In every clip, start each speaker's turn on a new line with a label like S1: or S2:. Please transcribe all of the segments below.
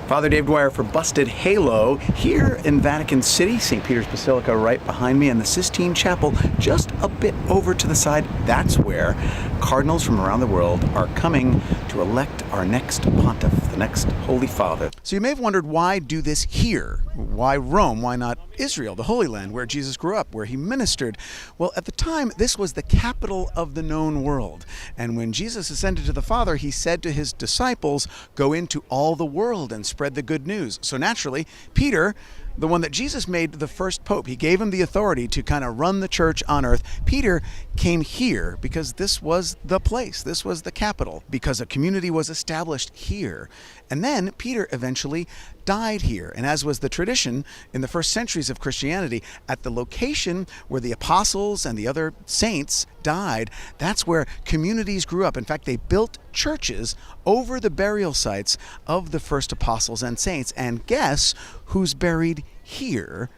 S1: Father Dave Dwyer for Busted Halo here in Vatican City, St. Peter's Basilica right behind me, and the Sistine Chapel just a bit over to the side. That's where cardinals from around the world are coming to elect our next pontiff, the next Holy Father. So you may have wondered, why do this here? Why Rome? Why not Israel, the Holy Land, where Jesus grew up, where he ministered? Well, at the time, this was the capital of the known world. And when Jesus ascended to the Father, he said to his disciples, "Go into all the world and spread the good news." So naturally, Peter, the one that Jesus made the first pope, he gave him the authority to kind of run the church on earth. Peter came here because this was the place, this was the capital, because a community was established here. And then Peter eventually died here. And as was the tradition in the first centuries of Christianity, at the location where the apostles and the other saints died, that's where communities grew up. In fact, they built churches over the burial sites of the first apostles and saints. And guess who's buried here?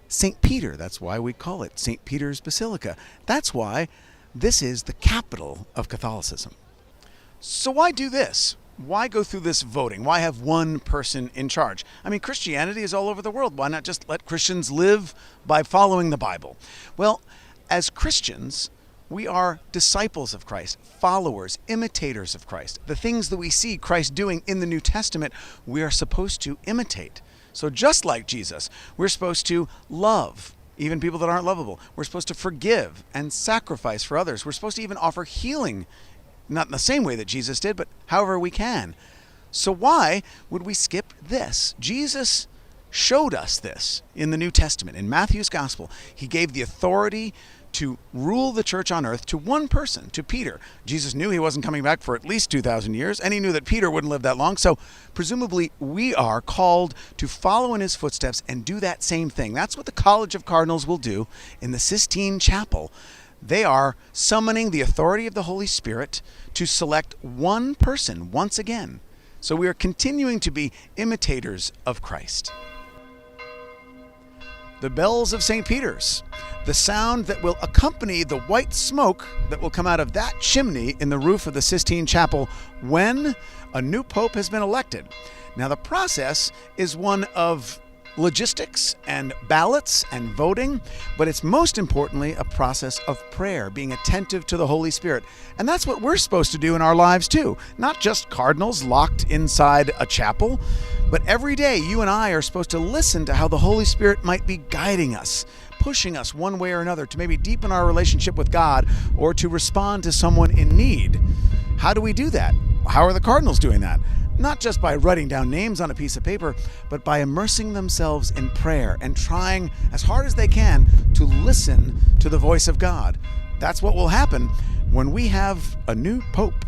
S1: St. Peter. That's why we call it St. Peter's Basilica. That's why this is the capital of Catholicism. So why do this? Why go through this voting? Why have one person in charge? I mean, Christianity is all over the world. Why not just let Christians live by following the Bible? Well, as Christians, we are disciples of Christ, followers, imitators of Christ. The things that we see Christ doing in the New Testament, we are supposed to imitate. So just like Jesus, we're supposed to love even people that aren't lovable. We're supposed to forgive and sacrifice for others. We're supposed to even offer healing, not in the same way that Jesus did, but however we can. So why would we skip this? Jesus showed us this in the New Testament. In Matthew's Gospel, he gave the authority to rule the church on earth to one person, to Peter. Jesus knew he wasn't coming back for at least 2,000 years, and he knew that Peter wouldn't live that long. So presumably we are called to follow in his footsteps and do that same thing. That's what the College of Cardinals will do in the Sistine Chapel. They are summoning the authority of the Holy Spirit to select one person once again. So we are continuing to be imitators of Christ. The bells of St. Peter's, the sound that will accompany the white smoke that will come out of that chimney in the roof of the Sistine Chapel when a new pope has been elected. Now, the process is one of logistics and ballots and voting, but it's most importantly a process of prayer, being attentive to the Holy Spirit. And that's what we're supposed to do in our lives too. Not just cardinals locked inside a chapel, but every day you and I are supposed to listen to how the Holy Spirit might be guiding us, pushing us one way or another to maybe deepen our relationship with God or to respond to someone in need. How do we do that? How are the cardinals doing that? Not just by writing down names on a piece of paper, but by immersing themselves in prayer and trying as hard as they can to listen to the voice of God. That's what will happen when we have a new pope.